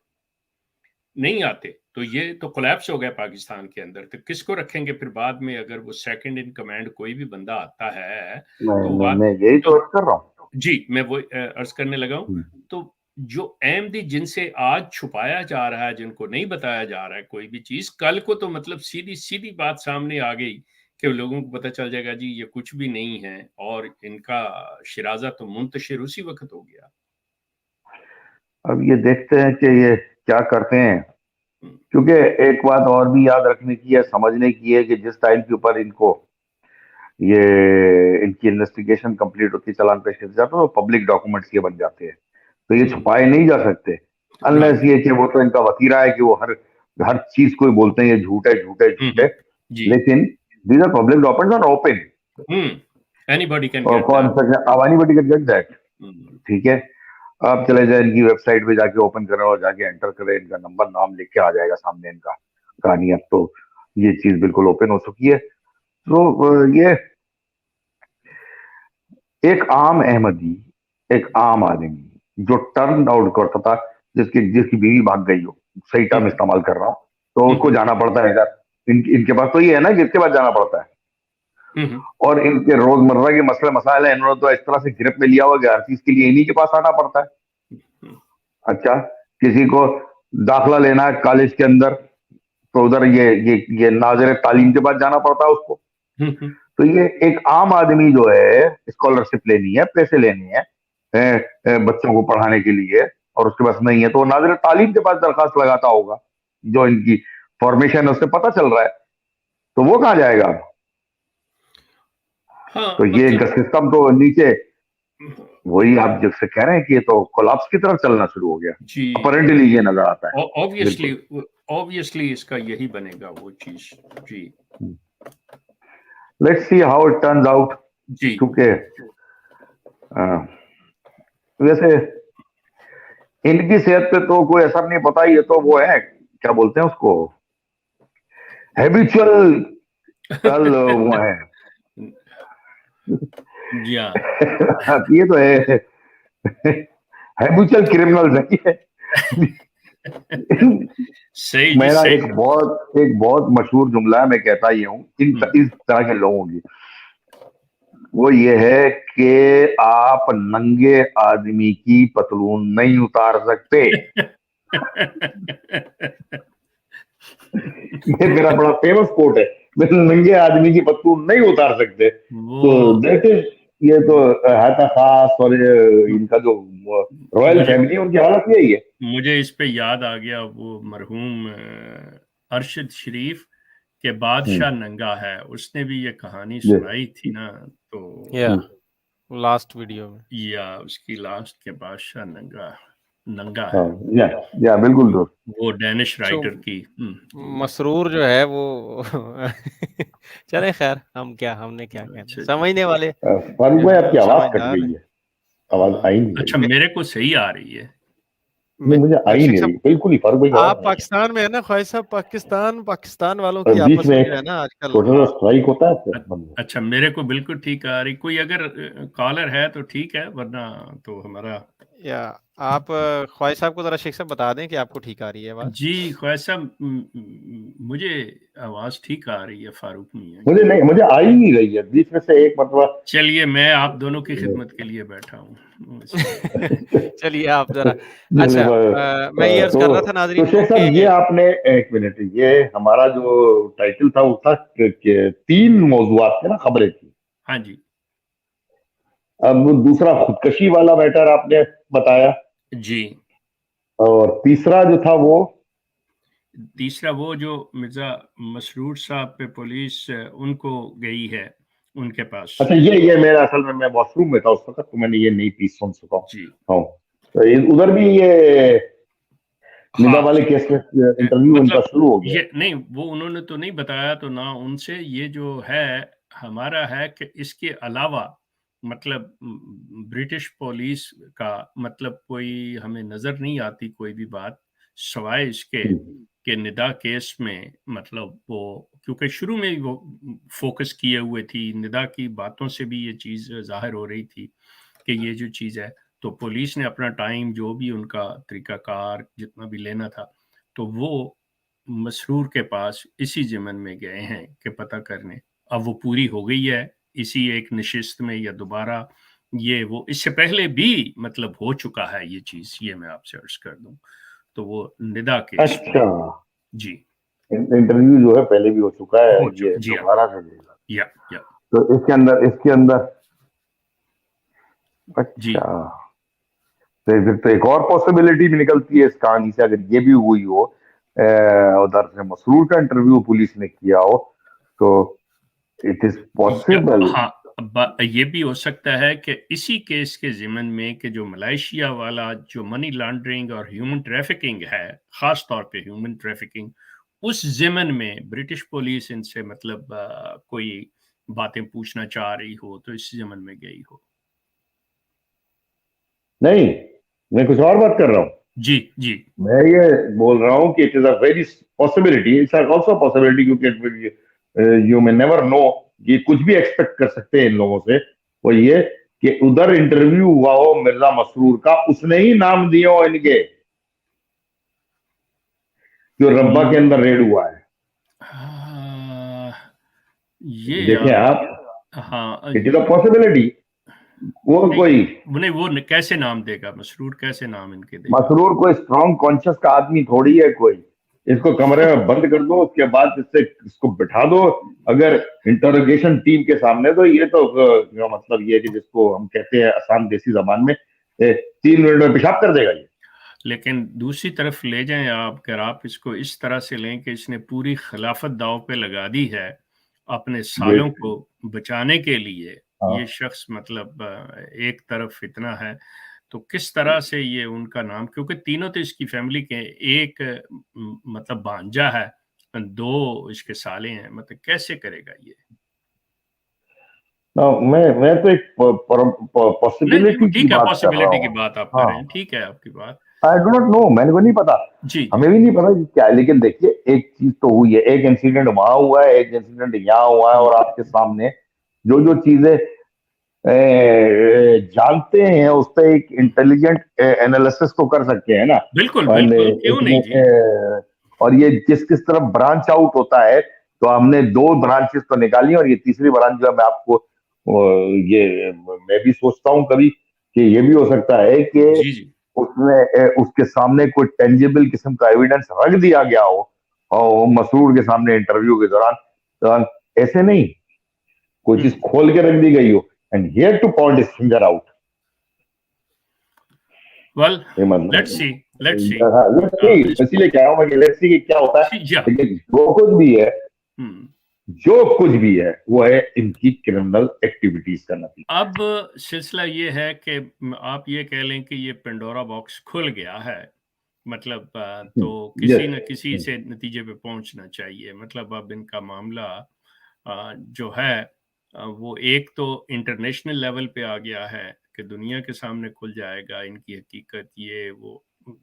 S2: نہیں آتے تو یہ تو کولیپس ہو گیا پاکستان کے اندر, تو کس کو رکھیں گے پھر بعد میں؟ اگر وہ سیکنڈ ان کمانڈ کوئی بھی بندہ آتا ہے تو
S3: میں یہی تو عرض کر رہا ہوں.
S2: جی میں وہ عرض کرنے لگا ہوں. تو جو احمدی جن سے آج چھپایا جا رہا ہے, جن کو نہیں بتایا جا رہا ہے کوئی بھی چیز, کل کو تو مطلب سیدھی بات سامنے آ گئی کہ لوگوں کو پتہ چل جائے گا جی یہ کچھ بھی نہیں ہے, اور ان کا شرازہ تو منتشر اسی وقت ہو گیا.
S3: اب یہ دیکھتے ہیں کہ یہ کیا کرتے ہیں, کیونکہ ایک بات اور بھی یاد رکھنے کی ہے, سمجھنے کی ہے کہ جس ٹائم کے اوپر ان کو یہ ان کی انویسٹیگیشن کمپلیٹ ہوتی ہے, چلان پیش کیا جاتا ہے, تو پبلک ڈاکومنٹس یہ بن جاتے ہیں, تو یہ چھپائے نہیں جا سکتے انلیس یہ کہ وہ تو ان کا وتیرہ ہے کہ وہ ہر چیز کو بولتے ہیں یہ جھوٹ ہے. لیکن these are public documents are open.
S2: Anybody can
S3: اور
S2: get that.
S3: anybody can get that. ٹھیک ہے, آپ چلے جائیں ان کی ویب سائٹ پہ جا کے اوپن کریں اور جا کے انٹر کریں, ان کا نمبر نام لکھ کے آ جائے گا سامنے ان کا کہانی. اب تو یہ چیز بالکل اوپن ہو چکی ہے. تو یہ ایک عام احمدی, ایک عام آدمی جو ٹرن آؤٹ کرتا تھا, جس کی بیوی بھاگ گئی ہو, صحیح ٹرم استعمال کر رہا ہوں, تو اس کو جانا پڑتا ہے ادھر. ان کے پاس تو یہ ہے نا کہ اس کے بعد جانا پڑتا ہے, اور ان کے روزمرہ کے مسئلے مسائل ہیں, انہوں نے تو اس طرح سے گرپ میں لیا ہوا کہ ہر چیز کے لیے انہی کے پاس آنا پڑتا ہے. اچھا, کسی کو داخلہ لینا ہے کالج کے اندر تو ادھر یہ ناظر تعلیم کے پاس جانا پڑتا ہے اس کو. تو یہ ایک عام آدمی جو ہے اسکالرشپ لینی ہے, پیسے لینے ہیں بچوں کو پڑھانے کے لیے, اور اس کے پاس نہیں ہے, تو وہ ناظر تعلیم کے پاس درخواست لگاتا ہوگا, جو ان کی فارمیشن ہے اس سے پتہ چل رہا ہے, تو وہ کہاں جائے گا؟ تو یہ ان کا سسٹم تو نیچے وہی آپ جب سے کہہ رہے ہیں کہ یہ تو کولاپس کی طرف چلنا شروع ہو گیا. اپیرنٹلی یہ نظر آتا ہے.
S2: obviously اس کا یہی بنے گا وہ چیز. جی
S3: let's see how it turns out. کیونکہ ویسے ان کی صحت پہ تو کوئی اثر نہیں پتا, یہ تو وہ ہے کیا بولتے ہیں اس کو, ہیبیچول وہ ہے. یہ تو ہے ہیبیچول کرمنلز ہے. میرا ایک بہت مشہور جملہ ہے, میں کہتا یہ ہوں اس طرح کے لوگوں کی, وہ یہ ہے کہ آپ ننگے آدمی کی پتلون نہیں اتار سکتے. یہ میرا بڑا فیمس کوٹ ہے, ننگے آدمی کی پتلون نہیں اتار سکتے. تو دیٹ از, یہ تو ہے خاص, اور ان کا جو رائل فیملی ان کی حالت یہی ہے.
S2: مجھے اس پہ یاد آ گیا وہ مرحوم ارشد شریف کہ بادشاہ ننگا ہے, اس نے بھی یہ کہانی سنائی تھی نا, تو
S1: لاسٹ ویڈیو میں
S2: یا اس کی لاسٹ کے بادشاہ ننگا ہے.
S3: یا بالکل درست.
S2: وہ ڈینش رائٹر کی
S1: مسرور جو ہے وہ چلے خیر, ہم نے کیا کہنا, سمجھنے والے.
S3: فاروق بھائی آپ کی آواز کٹ گئی ہے, آواز آئی نہیں.
S2: اچھا میرے کو صحیح آ رہی ہے.
S3: مجھے آئی نہیں رہی بالکل ہی فاروق بھائی
S1: آپ پاکستان میں ہے نا خواہش صاحب، پاکستان والوں کی
S3: بیچ
S1: آپس
S3: میں
S1: میں
S3: ایک
S1: جو ہے نا آج کل
S3: چھوٹا سا اسٹرائک ہوتا ہے.
S2: اچھا میرے کو بالکل ٹھیک آ رہی، کوئی اگر کالر ہے تو ٹھیک ہے، ورنہ تو ہمارا
S1: یا آپ خواہش صاحب کو ذرا شیخ صاحب بتا دیں کہ آپ کو ٹھیک آ رہی ہے آواز.
S2: جی خواہش صاحب مجھے آواز ٹھیک آ رہی ہے، فاروق میاں
S3: مجھے نہیں، مجھے آ ہی نہیں رہی ہے بیچ میں سے ایک مرتبہ.
S2: چلیے میں آپ دونوں کی خدمت کے لیے بیٹھا ہوں.
S1: چلیے آپ ذرا اچھا میں یہ عرض کر رہا تھا
S3: تو
S1: ناظرین کو
S3: شیخ صاحب
S1: کہ
S3: یہ آپ نے ایک منٹ، یہ ہمارا جو ٹائٹل تھا وہ تھا کہ 3 موضوعات تھے نا، خبریں تھی.
S2: ہاں جی
S3: اب دوسرا خودکشی والا میٹر آپ نے بتایا،
S2: جی.
S3: اور تیسرا جو تھا وہ
S2: تیسرا وہ جو مرزا مسرور صاحب پہ پولیس ان کو گئی ہے ان کے پاس.
S3: اچھا یہ میرا اصل میں واش روم میں تھا اس وقت، تو میں نے یہ نئی پیس سن سکا ہوں.
S2: جی
S3: ہاں تو ادھر بھی یہ ندا
S2: ہاں
S3: والے کیس میں انٹرویو ان کا
S2: مطلب
S3: شروع ہو گیا.
S2: یہ نہیں، وہ انہوں نے تو نہیں بتایا، تو نہ ان سے یہ جو ہے ہمارا ہے کہ اس کے علاوہ مطلب برٹش پولیس کا مطلب کوئی ہمیں نظر نہیں آتی کوئی بھی بات سوائے اس کے کہ ندا کیس میں مطلب وہ کیونکہ شروع میں وہ فوکس کیے ہوئے تھی، ندا کی باتوں سے بھی یہ چیز ظاہر ہو رہی تھی کہ یہ جو چیز ہے، تو پولیس نے اپنا ٹائم جو بھی ان کا طریقہ کار جتنا بھی لینا تھا تو وہ مسرور کے پاس اسی ضمن میں گئے ہیں کہ پتہ کرنے. اب وہ پوری ہو گئی ہے اسی ایک نشست میں، یا دوبارہ یہ وہ اس سے پہلے بھی مطلب ہو چکا ہے یہ چیز، یہ میں آپ سے عرض کر دوں. تو وہ ندا کیس میں
S3: اچھا
S2: جی
S3: انٹرویو جو ہے پہلے بھی ہو چکا ہے،
S2: ہو
S3: یہ
S2: چکا جی ہاں
S3: دوبارہ سے دے گا.
S2: یا
S3: تو اس کے اندر
S2: جی
S3: اچھا پھر تو ایک اور پاسبلٹی بھی نکلتی ہے اس کہانی سے، اگر یہ بھی ہوئی ہو ادھر سے مسرور کا انٹرویو پولیس نے کیا ہو تو اٹ از پاسبل.
S2: ہاں یہ بھی ہو سکتا ہے کہ اسی کیس کے ضمن میں کہ جو ملائیشیا والا جو منی لانڈرنگ اور ہیومن ٹریفکنگ ہے، خاص طور پہ ہیومن ٹریفکنگ، اس ضمن میں برٹش پولیس ان سے مطلب کوئی باتیں پوچھنا چاہ رہی ہو تو اس ضمن میں گئی ہو.
S3: نہیں میں کچھ اور بات کر رہا ہوں.
S2: جی جی
S3: میں یہ بول رہا ہوں کہ it is a very possibility, it's also possibility, کیونکہ یو میں نیور نو، یہ کچھ بھی ایکسپیکٹ کر سکتے ہیں ان لوگوں سے. وہ یہ کہ ادھر انٹرویو ہوا ہو مرزا مسرور کا، اس نے ہی نام دیا ہو ان کے جو ربا کے اندر ریڈ ہوا ہے.
S2: یہ
S3: دیکھیں آپ،
S2: ہاں
S3: اٹ از اے پاسبلٹی. وہ کوئی
S2: نہیں، وہ کیسے نام دے گا مسرور، کیسے نام ان کے دے گا؟
S3: مسرور کوئی اسٹرانگ کانشیس کا آدمی تھوڑی ہے کوئی. اس کو کمرے میں بند کر دو، اس کے بعد اس کو بٹھا دو اگر انٹروگیشن ٹیم کے سامنے، تو یہ تو مطلب یہ کہ جس کو ہم کہتے ہیں آسان دیسی زبان میں 3 منٹ میں پیشاب کر دے گا یہ.
S2: لیکن دوسری طرف لے جائیں آپ، اگر آپ اس کو اس طرح سے لیں کہ اس نے پوری خلافت داؤ پہ لگا دی ہے اپنے سالوں کو بچانے کے لیے، یہ شخص مطلب ایک طرف اتنا ہے، تو کس طرح سے یہ ان کا نام، کیونکہ تینوں تو اس کی فیملی کے، ایک مطلب بھانجا ہے، 2 اس کے سالے ہیں، مطلب کیسے کرے گا یہ؟
S3: میں تو ایک پاسبلٹی کی
S2: ٹھیک ہے،
S3: بات کر رہا
S2: پاسبلٹی کی
S3: ہوں.
S2: بات آپ کر
S3: ہاں
S2: رہے ہیں، ٹھیک ہے آپ کی بات.
S3: آئی ڈو ناٹ نو، میں نے کو نہیں پتا،
S2: جی
S3: ہمیں بھی نہیں پتا کیا ہے. لیکن دیکھیے ایک چیز تو ہوئی ہے، ایک انسیڈنٹ وہاں ہوا ہے، ایک انسیڈنٹ یہاں ہوا ہے، اور آپ کے سامنے جو چیزیں جانتے ہیں اس پہ ایک انٹیلیجنٹ انالیسس تو کر سکتے ہیں نا.
S2: بالکل بالکل، کیوں نہیں جی.
S3: اور یہ کس طرح برانچ آؤٹ ہوتا ہے، تو ہم نے 2 برانچز تو نکالی، اور یہ تیسری برانچ جو ہے میں آپ کو یہ میں بھی سوچتا ہوں کبھی کہ یہ بھی ہو سکتا ہے کہ
S2: جی جی
S3: اس کے سامنے کوئی ٹینجیبل قسم کا ایویڈنس رکھ دیا گیا ہو، اور مسرور کے سامنے انٹرویو کے دوران ایسے نہیں کوئی چیز کھول کے رکھ دی گئی ہو، and here to point his finger out.
S2: well let's see
S3: اسی لیے کہہ رہا ہوں کہ لیٹس سی کہ کیا ہوتا ہے. لیکن جو کچھ بھی ہے وہ ہے ان کی کرمنل ایکٹیویٹیز کا نتیجہ.
S2: اب سلسلہ یہ ہے کہ آپ یہ کہہ لیں کہ یہ پینڈورا باکس کھل گیا ہے، مطلب تو کسی نہ کسی سے نتیجے پہ پہنچنا چاہیے. مطلب اب ان کا معاملہ جو ہے وہ ایک تو انٹرنیشنل لیول پہ آ گیا ہے کہ دنیا کے سامنے کھل جائے گا ان کی حقیقت، یہ وہ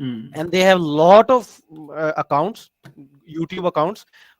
S1: and they have lot of accounts, YouTube accounts,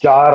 S3: 4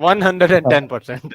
S1: 110%.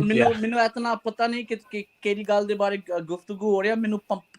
S4: ਮੈਨੂੰ ਇਤਨਾ ਪਤਾ ਨਹੀਂ ਕਿ ਕਿਹੜੀ ਗੱਲ ਦੇ ਬਾਰੇ ਗੁਫ਼ਤਗੂ ਹੋ ਰਿਹਾ. ਮੈਨੂੰ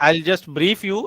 S1: I'll just brief you,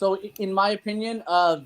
S4: So in my opinion,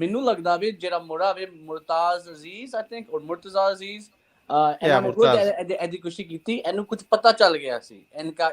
S4: ਮੈਨੂੰ ਲੱਗਦਾ ਵੀ ਜਿਹੜਾ ਮੁੰਡਾ ਵੇ ਮੁਰਤਾਜ਼ ਅਜ਼ੀਜ਼, I think, or ਮੁਰਤਜ਼ਾ ਅਜ਼ੀਜ਼, ਇਹਨਾਂ ਨੇ ਖੁਦ ਇਹਦੀ ਕੋਸ਼ਿਸ਼ ਕੀਤੀ. ਇਹਨੂੰ ਕੁਝ ਪਤਾ ਚੱਲ ਗਿਆ ਸੀ, ਇਨਕਾ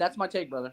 S4: that's my take, brother.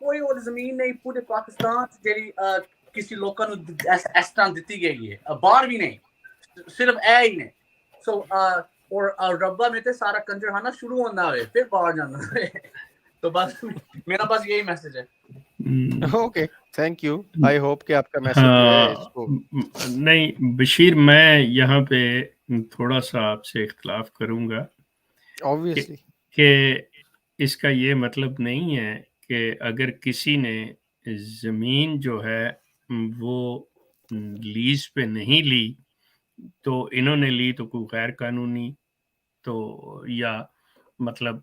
S4: کوئی اور زمین نہیں پورے پاکستان جیڑی کسی لوکاں نو اس طرح دتی گئی ہے باہر بھی نہیں صرف اے ہی نے سو اور ربا میں تے سارا کنجر خانہ شروع ہونا ہوئے پھر باہر جانا ہوئے تو بس میرا بس یہی میسج ہے.
S1: Okay thank you I hope کہ آپ کا میسج جو ہے اس کو
S2: نہیں بشیر میں یہاں پہ تھوڑا سا آپ سے اختلاف کروں گا
S1: obviously
S2: کہ اس کا یہ مطلب نہیں ہے کہ اگر کسی نے زمین جو ہے وہ لیز پہ نہیں لی تو انہوں نے لی تو کوئی غیر قانونی تو یا مطلب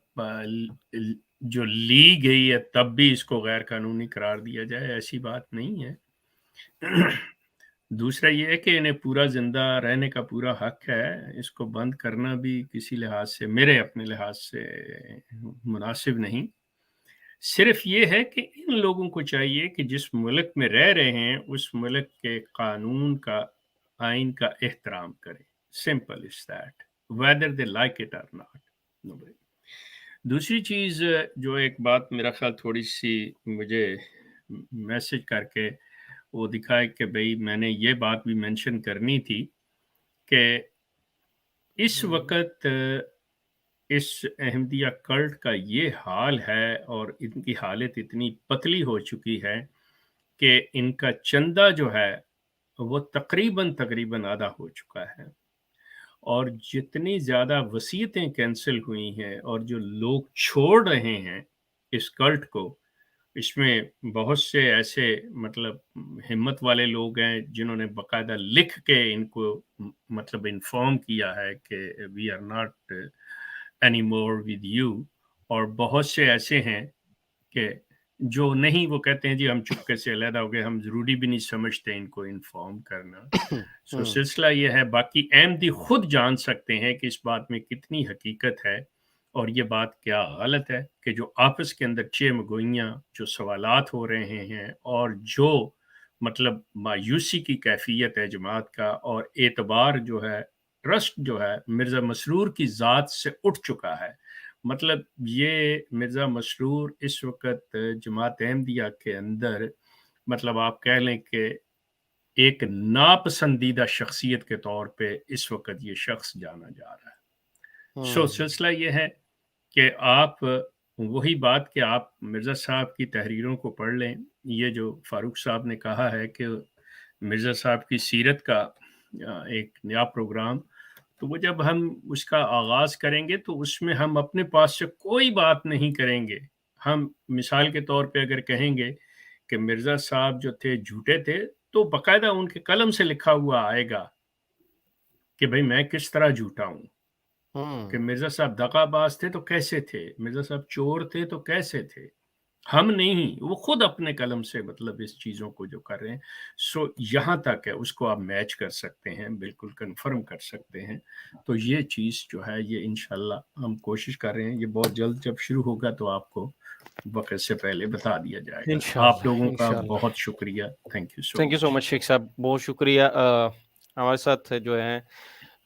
S2: جو لی گئی ہے تب بھی اس کو غیر قانونی قرار دیا جائے ایسی بات نہیں ہے. دوسرا یہ ہے کہ انہیں پورا زندہ رہنے کا پورا حق ہے اس کو بند کرنا بھی کسی لحاظ سے میرے اپنے لحاظ سے مناسب نہیں. صرف یہ ہے کہ ان لوگوں کو چاہیے کہ جس ملک میں رہ رہے ہیں اس ملک کے قانون کا آئین کا احترام کریں. Simple as that whether they like it or not. دوسری چیز جو ایک بات میرا خیال تھوڑی سی مجھے میسج کر کے وہ دکھائے کہ بھئی میں نے یہ بات بھی مینشن کرنی تھی کہ اس وقت اس احمدیہ کلٹ کا یہ حال ہے اور ان کی حالت اتنی پتلی ہو چکی ہے کہ ان کا چندہ جو ہے وہ تقریباً آدھا ہو چکا ہے اور جتنی زیادہ وصیتیں کینسل ہوئی ہیں اور جو لوگ چھوڑ رہے ہیں اس کلٹ کو اس میں بہت سے ایسے مطلب ہمت والے لوگ ہیں جنہوں نے باقاعدہ لکھ کے ان کو مطلب انفارم کیا ہے کہ we are not any more with you اور بہت سے ایسے ہیں کہ جو نہیں وہ کہتے ہیں جی ہم چپکے سے علیحدہ ہو گئے ہم ضروری بھی نہیں سمجھتے ان کو انفارم کرنا. سو سلسلہ یہ ہے باقی احمدی خود جان سکتے ہیں کہ اس بات میں کتنی حقیقت ہے اور یہ بات کیا غلط ہے کہ جو آپس کے اندر چیم گوئیاں جو سوالات ہو رہے ہیں اور جو مطلب مایوسی کی کیفیت ہے جماعت کا اور اعتبار جو ہے ٹرسٹ جو ہے مرزا مسرور کی ذات سے اٹھ چکا ہے. مطلب یہ مرزا مسرور اس وقت جماعت احمدیہ کے اندر مطلب آپ کہہ لیں کہ ایک ناپسندیدہ شخصیت کے طور پہ اس وقت یہ شخص جانا جا رہا ہے. سو سلسلہ یہ ہے کہ آپ وہی بات کہ آپ مرزا صاحب کی تحریروں کو پڑھ لیں. یہ جو فاروق صاحب نے کہا ہے کہ مرزا صاحب کی سیرت کا ایک نیا پروگرام تو وہ جب ہم اس کا آغاز کریں گے تو اس میں ہم اپنے پاس سے کوئی بات نہیں کریں گے. ہم مثال کے طور پہ اگر کہیں گے کہ مرزا صاحب جو تھے جھوٹے تھے تو باقاعدہ ان کے قلم سے لکھا ہوا آئے گا کہ بھئی میں کس طرح جھوٹا ہوں کہ مرزا صاحب دغا باز تھے تو کیسے تھے, مرزا صاحب چور تھے تو کیسے تھے. ہم نہیں, وہ خود اپنے قلم سے مطلب اس چیزوں کو جو کر رہے ہیں. سو یہاں تک ہے اس کو آپ میچ کر سکتے ہیں, بالکل کنفرم کر سکتے ہیں. تو یہ چیز جو ہے یہ انشاءاللہ ہم کوشش کر رہے ہیں, یہ بہت جلد جب شروع ہوگا تو آپ کو وقت سے پہلے بتا دیا جائے گا. آپ لوگوں کا بہت شکریہ. تھینک یو سو
S1: مچ شیخ صاحب, بہت شکریہ. ہمارے ساتھ جو ہے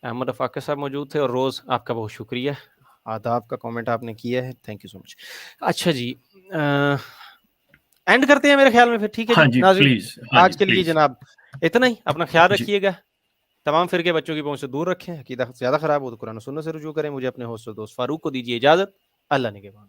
S1: احمد افاقہ صاحب موجود تھے اور روز آپ کا بہت شکریہ, آداب کا کامنٹ آپ نے کیا ہے, تھینک یو سو مچ. اچھا جی اینڈ کرتے ہیں میرے خیال میں پھر, ٹھیک ہے جی ناظرین, آج کے لیے جناب اتنا ہی. اپنا خیال رکھیے گا, تمام فرقے بچوں کی پہنچ سے دور رکھیں, عقیدہ زیادہ خراب ہو تو قرآن و سنت سے رجوع کریں. مجھے اپنے ہوسٹ و دوست فاروق کو دیجیے اجازت. اللہ نگہبان.